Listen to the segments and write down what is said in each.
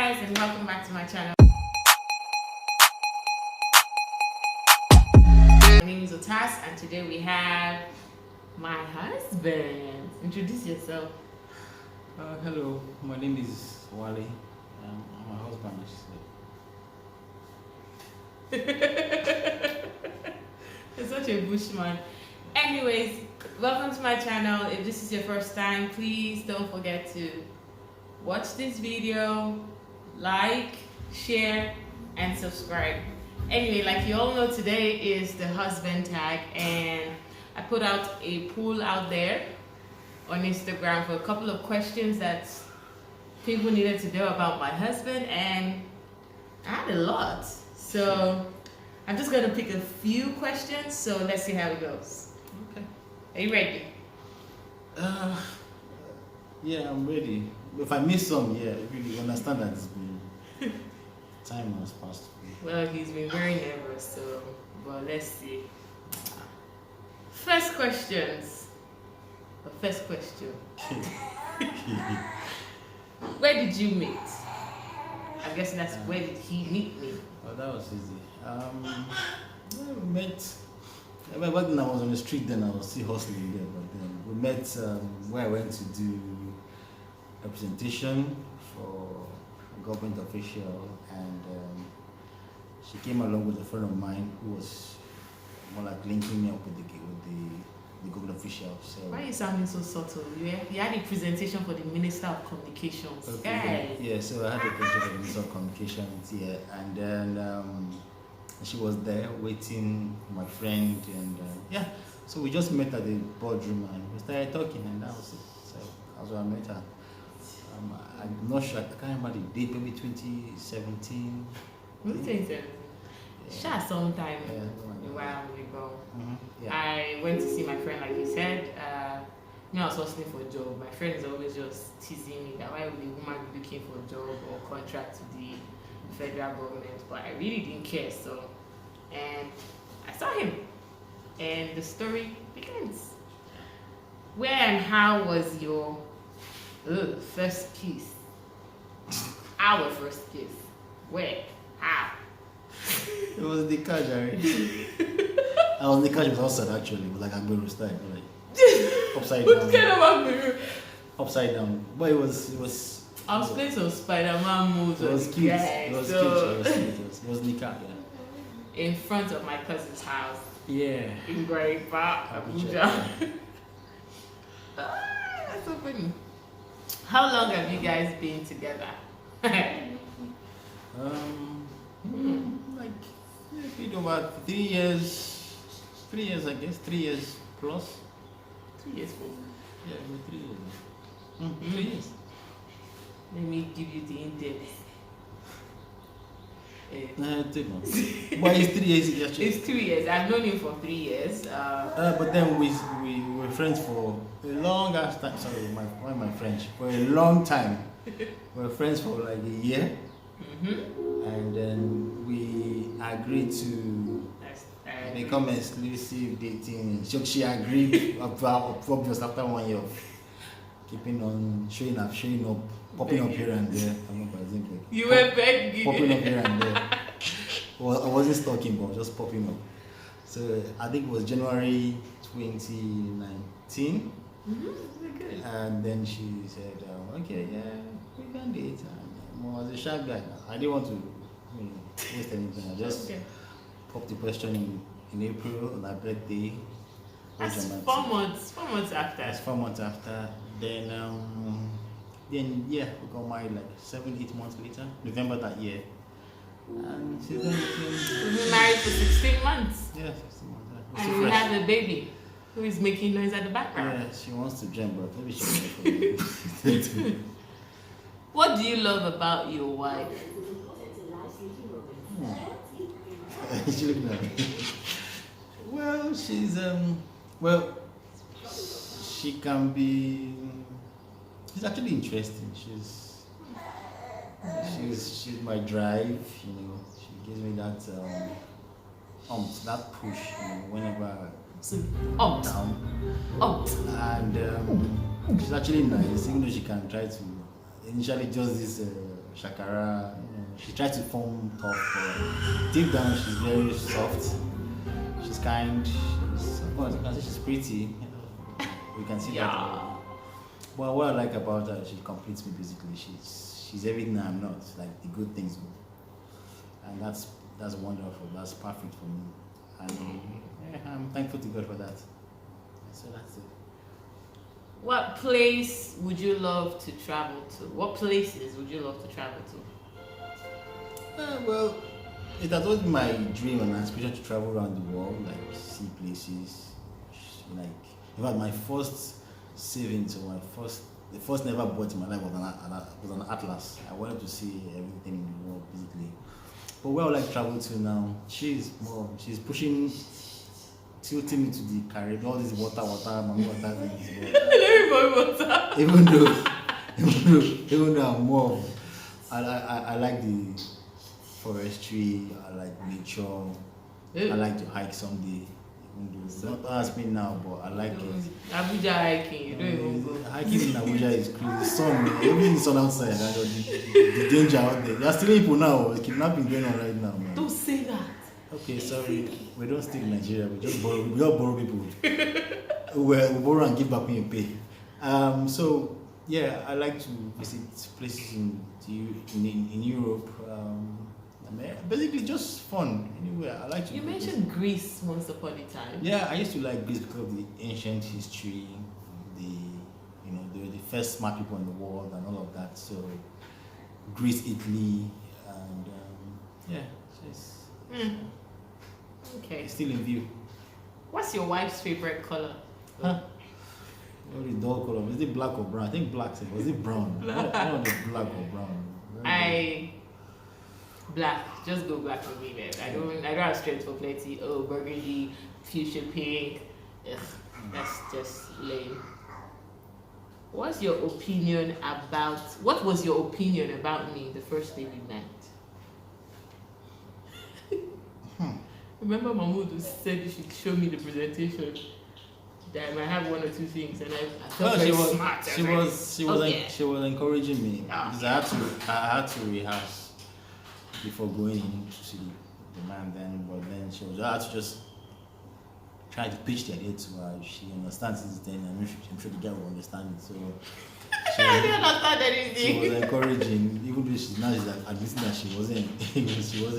guys, and welcome back to my channel. My name is Otas, and today we have my husband. Introduce yourself. Hello, my name is Wale. I'm my husband. You're such a bushman. Anyways, welcome to my channel. If this is your first time, please don't forget to watch this video, like, share, and subscribe. Anyway, like you all know, today is the husband tag, and I put out a poll out there on Instagram for a couple of questions that people needed to know about my husband, and I had a lot. So I'm just gonna pick a few questions, so let's see how it goes. Okay. Are you ready? Yeah, I'm ready. If I miss some, yeah, you understand that it's been time has passed. Well, he's been very nervous, so but let's see. First questions. The first question. Where did you meet? I'm guessing that's where did he meet me? Oh, that was easy. We met. Back when I was on the street, then I was still hustling there. But then we met where I went to do a presentation for a government official, and she came along with a friend of mine who was more like linking me up with the government official. So why are you sounding so subtle? You had a presentation for the Minister of Communications. okay, yeah, so I had a presentation for the Minister of Communications, yeah, and then she was there waiting for my friend, and yeah, so we just met at the boardroom and we started talking, and that was it. So that's where I met her. I'm not sure, I can't remember the date, maybe 2017. 2017? Sure, sometime Yeah, a while ago. Yeah. I went to see my friend, like you said. I was hustling for a job. My friend is always just teasing me that why would a woman be looking for a job or contract with the federal government, but I really didn't care. So, and I saw him, and the story begins. Where and how was your first kiss? Our first kiss. Where? How? It was the car, Jerry. I was in the car with outside actually, but like Agbero style, like upside down. What kind of Agbero? Upside down. But it was I was playing some Spider-Man moves. It was cute. It was cute. It was the car, yeah. In front of my cousin's house. Yeah. In Guaripa, Abuja. That's so funny. How long have you guys been together? Like a bit over 3 years. 3 years, I guess. 3 years plus. 3 years full. Yeah, 3 years. 3 years. Let me give you the in-depth. 2 months. But it's 3 years actually. It's 2 years. I've known him for 3 years. But then we were friends for a long ass time. Sorry, my French. For a long time. We were friends for like a year. And then we agreed to become exclusive dating. So she agreed about obvious after 1 year of keeping on showing up, popping up here and there. You were begging. Popping up here and there. Well, I wasn't stalking, but just popping up. So I think it was January 2019. Good. And then she said, okay, yeah, we can date. And I was a sharp guy. I didn't want to waste anything. I just popped the question in April on my birthday. That's 4 months. 4 months after. That's 4 months after. Then yeah, we got married like 7-8 months later, November that year. And she's been married for 16 months. Yeah, 16 months. Yeah. And we have a baby who is making noise at the background. Yeah, she wants to jump, but maybe she will. What do you love about your wife? She looking at me. Well, she's she can be. She's actually interesting. She's my drive. She gives me that that push. Whenever I'm down. And she's actually nice, even though she can try to initially just this shakara. She tried to form tough, but deep down she's very soft. She's kind. Of course, you can see she's pretty. We can see that. But what I like about her, she completes me basically. She's everything I'm not, like the good things, and that's wonderful. That's perfect for me, and I'm thankful to God for that. So that's it. What place would you love to travel to? What places would you love to travel to? Well, it has always been my dream and aspiration to travel around the world, like see places. Like, in fact, my first savings or the first never bought in my life was an atlas. I wanted to see everything in the world, basically. But where I would like to travel to now, she's pushing, tilting me to the Caribbean, all these water, mango water things. Even though I'm more, I like the forestry, I like nature, I like to hike someday. Not ask me now, but I like it. Abuja hiking, you don't even go. Hiking in Abuja is crazy. The sun, even the sun outside, and the danger out there. There are still people now, kidnapping going on right now, man. Don't say that. Okay, sorry. We don't stay in Nigeria, we just borrow. We all borrow people. We borrow and give back when you pay. So yeah, I like to visit places in Europe. Basically just fun anywhere. I like to. You mentioned Greece once upon a time. Yeah, I used to like Greece because of the ancient history, they were the first smart people in the world and all of that. So Greece, Italy, and yeah, it's okay. It's still in view. What's your wife's favorite color? Huh? What is dull color? Is it black or brown? I think black. Was it brown? Black. I don't know black or brown. Black. Just go black for me, man. I don't have strength for plenty. Oh, burgundy, fuchsia pink. Ugh, that's just lame. What was your opinion about me the first day we met? Remember Mahmoud said you should show me the presentation. That I might have one or two things, and I felt very smart. She was encouraging me because I had to rehearse before going in to see the man but then I had to just try to pitch the idea to her. If she understands this, then I'm sure the girl will understand it. So I didn't understand anything. She was encouraging, even though she's like admitting that she wasn't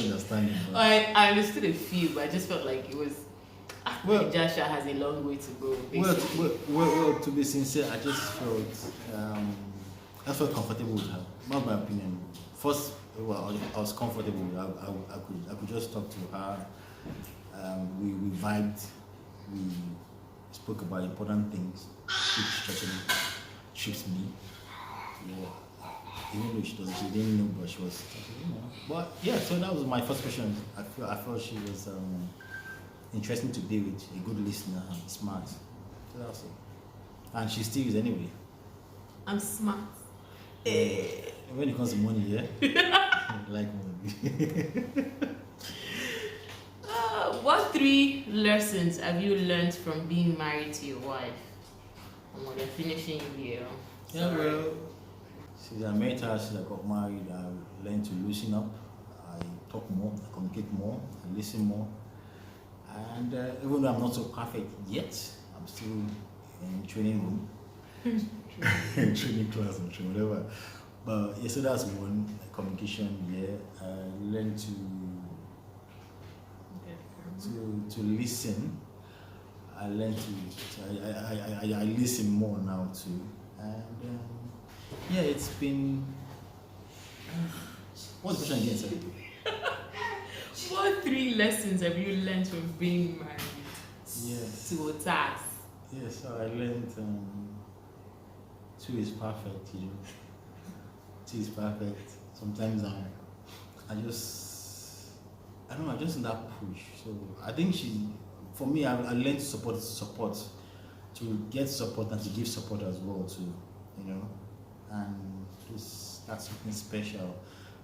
understanding. I understood a few, but I just felt like it was. Well, Joshua has a long way to go. Well, to be sincere, I just felt comfortable with her. Not my opinion. First, I was comfortable. I could just talk to her. We vibed. We spoke about important things, which actually trips me. Yeah. Even though she didn't know, but she was, But yeah, so that was my first question. I felt she was interesting to be with, a good listener, and smart. So that's it. And she still is anyway. I'm smart. When it comes to money, yeah? I like money. What 3 lessons have you learned from being married to your wife? And when you're finishing here. Yeah, well, since I met her, since I got married, I learned to loosen up. I talk more, I communicate more, I listen more. And even though I'm not so perfect yet, I'm still in training room, training class, or whatever. But yeah, so that's one, communication. Yeah, I learned to listen. I learned I listen more now too, and yeah, it's been. What's the question again, sir? What 3 lessons have you learned from being married to Otas? Yes, so I learned 2 is perfect, 2 is perfect. Sometimes I'm just in that push. So I think for me, I learned to support, to get support and to give support as well too, and that's something special.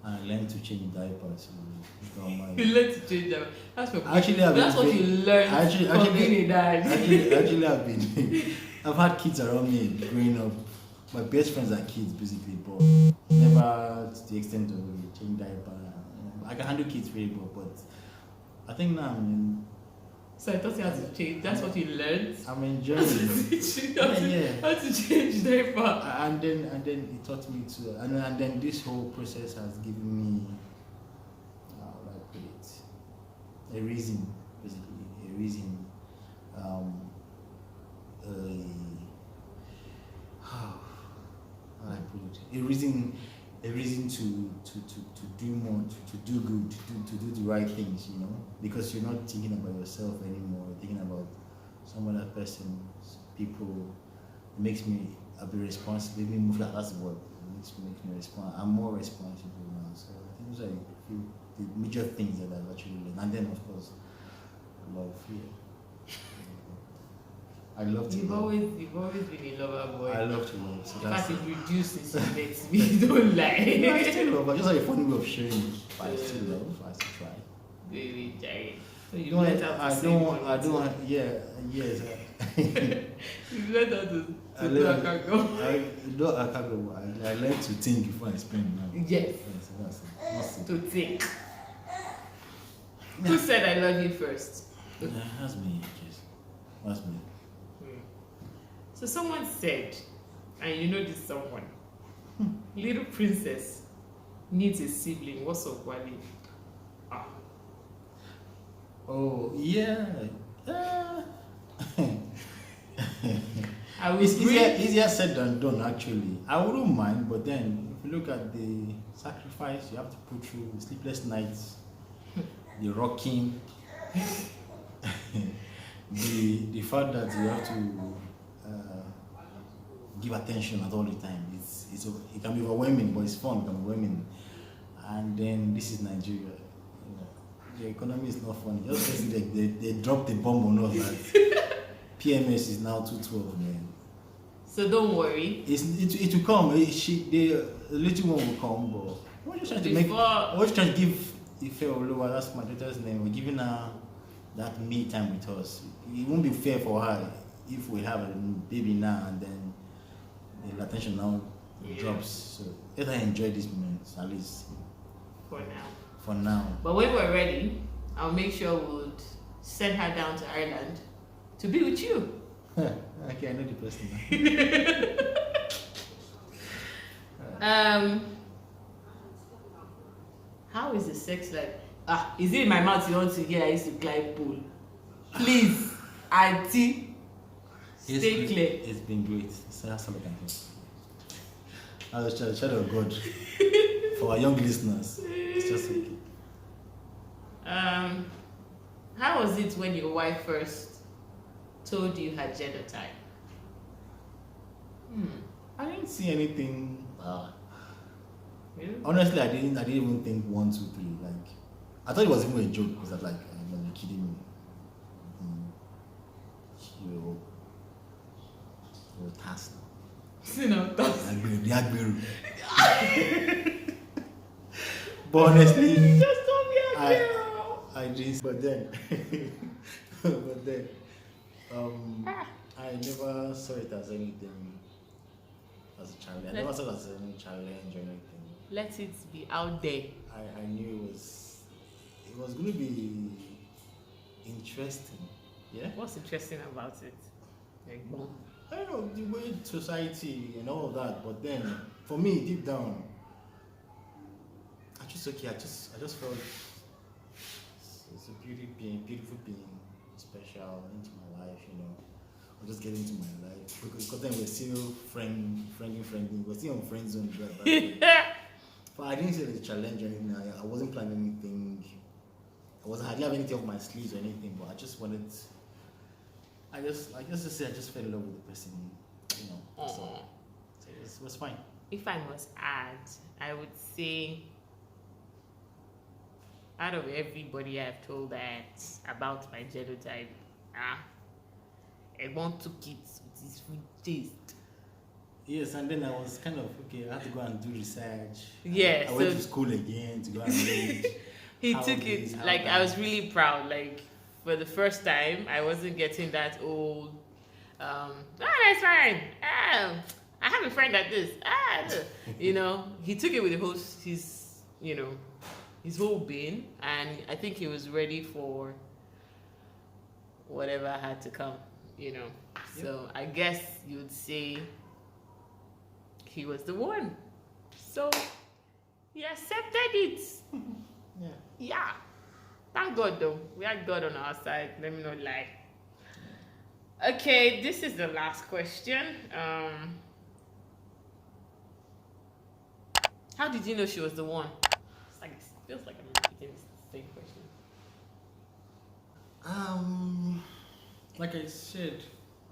I learned to change diapers. You learned to change diapers. That's what you learned from being a dad. Actually, I've had kids around me growing up, my best friends are kids basically, but never to the extent of changing diaper. I can handle kids really well, but I think now So I thought you had to change. That's what you learned. I'm enjoying it. How to change diaper. And then it taught me to, and then this whole process has given me, how would I put it, a reason, basically, a reason, how I put it, a reason to do more, to do good, to do the right things, you know, because you're not thinking about yourself anymore, you're thinking about some other person, people. It makes me a bit responsible. Maybe move that's the word. It makes me respond. I'm more responsible now. So I think those are a few the major things that I've actually learned. And then of course, love. Yeah. I love to You've love. always been a lover boy. I love to love. So In that's fact, it reduces you met me. Don't lie. No, I still love. I just have a funny way of sharing it. I still love. I still try. Baby, Jerry. So you No, learned how to I say don't. one or two. Yeah. Yes. You learned how to I do a learned. cargo. I can't go. I learned to think before I spend now. Yes. That's it. That's it. To think. Who said I love you first? Yeah, that's me. Yes. That's me. So someone said, and you know this someone, little princess needs a sibling. What's up, Wale? Ah. Oh yeah. I It's was easier said than done actually. I wouldn't mind, but then if you look at the sacrifice you have to put through, the sleepless nights, the rocking, the fact that you have to give attention at all the time. It can be overwhelming, but it's fun. It can be overwhelming. And then this is Nigeria. You know, the economy is not funny. Just they dropped the bomb on us that PMS is now 212, man. So don't worry. It will come. The little one will come, but we're just trying to make. We're just trying to give Ife Oluwa, that's my daughter's name. We're giving her that me time with us. It won't be fair for her if we have a baby now and then the attention now drops. So let her enjoy this moment, at least For now. for now. But when we're ready, I'll make sure we'll send her down to Ireland to be with you. Okay, I know the person now. How is the sex like? Is it in my mouth you want to hear I used to climb pool? Please, auntie, stay clear. It's been great. So that's all I can say. I was a child of God. For our young listeners, it's just okay. How was it when your wife first told you her genotype? I didn't see anything. Really? Honestly, I didn't even think 1, 2, 3. Like, I thought it was even a joke because I'm like, you're kidding me. You're task now. You know, that's But honestly, you just told me a girl. I did, but then, I never saw it as anything as a challenge. I never saw it as any challenge or anything. Let it be out there. I knew it was going to be interesting. Yeah. What's interesting about it? Like, I don't know the way society and all of that, but then for me, deep down, I just felt it's a beautiful being, special into my life, you know. Or just get into my life because then we're still friendly. We're still on friend zone. But I didn't say it was a challenge or anything. I wasn't planning anything. I didn't have anything off my sleeves or anything. But I just wanted. I just fell in love with the person, you know. So it was fine. if I must add, I would say out of everybody I've told that about my genotype, Egbon took it with his food taste. Yes, and then I was kind of okay. I had to go and do research. Yeah, I went to school again to go and read. He took it like I was really proud. Like for the first time, I wasn't getting that old. That's fine. I have a friend like this. You know, he took it with his whole being, and I think he was ready for whatever had to come, you know. Yep. So I guess you would say he was the one. So he accepted it. Yeah. Yeah. Thank God though. We had God on our side. Let me not lie. Okay, this is the last question. How did you know she was the one? It feels like I'm repeating the same question. Like I said,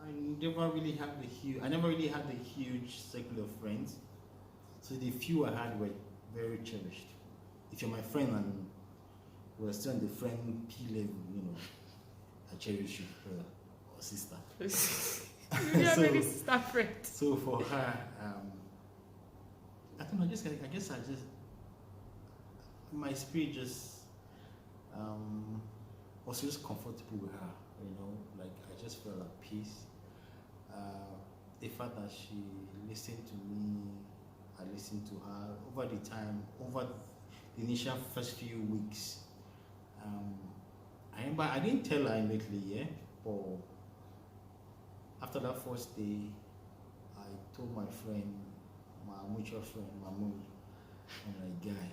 I never really had a huge circle of friends. So the few I had were very cherished. If you're my friend and we're still on the friend P level, you know, I cherish you, brother or sister. You have any sister friend? So for her, I don't know. I guess my spirit just was just comfortable with her. You know, like I just felt at peace. The fact that she listened to me, I listened to her over the time, over the initial first few weeks. I remember I didn't tell her immediately, yeah, but after that first day, I told my friend, my mutual friend, Mahmoud, I'm like, guy,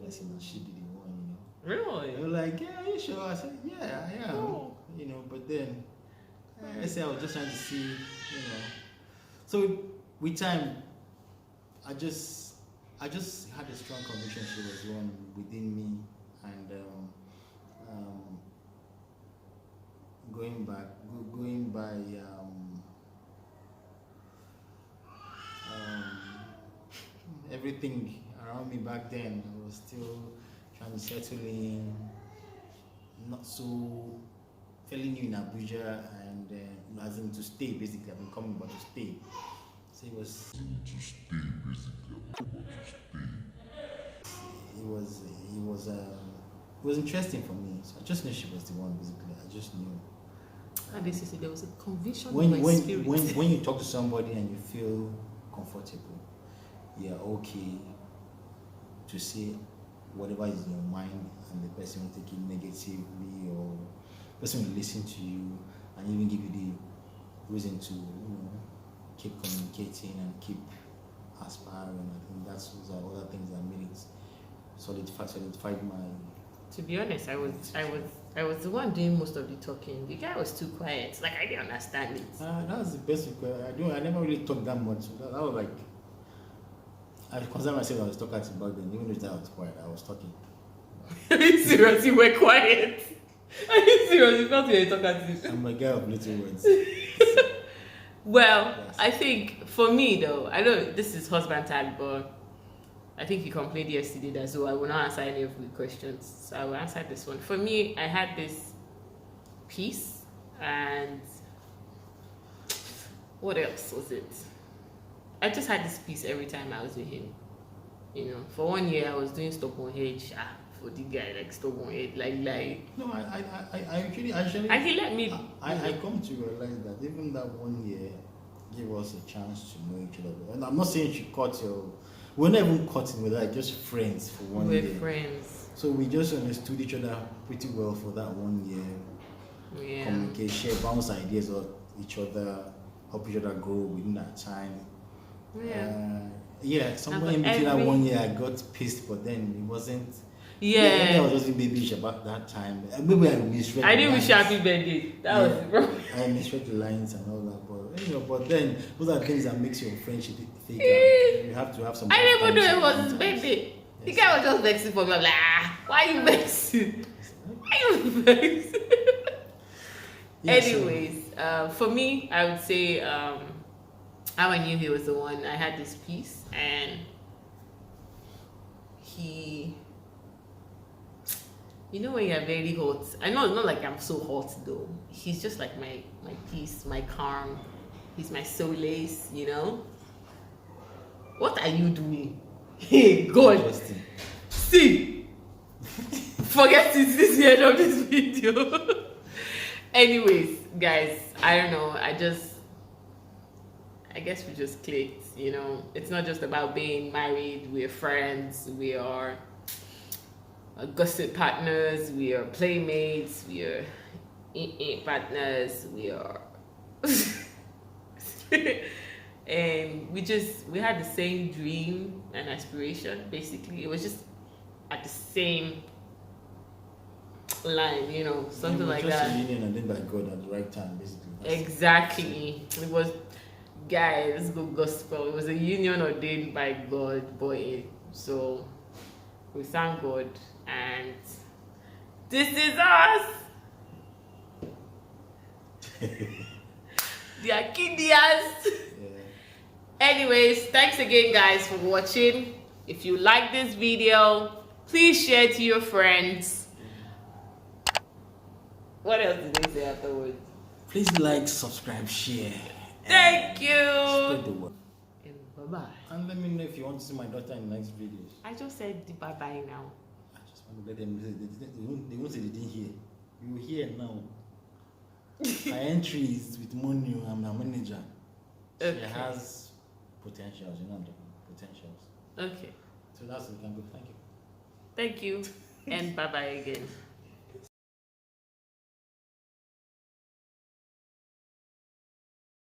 blessing that she be the one, you know. Really? They were like, yeah, are you sure? I said, yeah, I am. Oh. You know, but then I said I was just trying to see, you know. So with time, I just had a strong conviction she was the one within me, and going by everything around me back then, I was still trying to settle in, not so fairly new in Abuja, and as in to stay basically. I've been coming but to stay. So it was it was interesting for me. So I just knew she was the one basically. I just knew. And this is it. There was a conviction When in my spirit. when you talk to somebody and you feel comfortable, you're okay to say whatever is in your mind, and the person will take it negatively, or the person will listen to you and even give you the reason to, you know, keep communicating and keep aspiring. I think those are other things that made it solidified my. To be honest, I was the one doing most of the talking. The guy was too quiet. Like I didn't understand it. That was the best request. I never really talked that much. That was like, I consider myself I was talkative back then. Even if I was quiet, I was talking. Are you serious? You were quiet. Are you serious? You felt you were talkative. I'm a guy of little words. Well, Yes. I think for me though, I know this is husband time, but I think you complained yesterday that so I will not answer any of the questions. So I will answer this one. For me, I had this peace, and what else was it? I just had this peace every time I was with him. You know, for 1 year I was doing stubborn head, for the guy, like stubborn head, like. No, I actually. And he let me. I come to realize that even that 1 year gave us a chance to know each other. And I'm not saying she caught your. We're not even cutting, we're like just friends for 1 year. We're friends. So we just understood each other pretty well for that 1 year. Yeah. Communicate, share, bounce ideas of each other, help each other grow within that time. Yeah. Somewhere in between that 1 year I got pissed, but then it wasn't. Yeah. I was just babyish about that time. Maybe I misread. I didn't wish you happy birthday. That was wrong. I misread the lines and all that, but you know. But then those are things that makes your friendship fake. You have to have some. I didn't even know it was his sometimes. birthday. The Yes. guy was just vexing for me. I'm like, why are you vexing? Why are you vexing? Yeah, so- Anyways, for me, I would say how I knew he was the one. I had this peace, and he. You know when you're very hot. I know it's not like I'm so hot though. He's just like my peace, my calm. He's my solace, you know. What are you doing? Hey God. Interesting. See. Forget it. This is the end of this video. Anyways, guys, I don't know. I guess we just clicked, you know. It's not just about being married, we're friends, we are gossip partners, we are playmates, we are partners, we are and we had the same dream and aspiration. Basically, it was just at the same line, you know, something like that. Just a union and then by God at the right time, basically. Exactly. It was, guys, let's go gospel. It was a union ordained by God, boy. So we thank God, and this is us. The Akidias. Yeah. Anyways, thanks again, guys, for watching. If you like this video, please share it to your friends. What else did they say afterwards? Please like, subscribe, share. Thank you. Spread the word. And bye-bye. And let me know if you want to see my daughter in the next videos. I just said bye-bye now. I just want to let them they won't say they didn't hear. You will hear now. My entry is with Monu. I'm a manager. Okay. She has potentials, you know, I'm talking potentials. Okay. So that's it. We can go. Thank you. Thank you. And bye-bye again.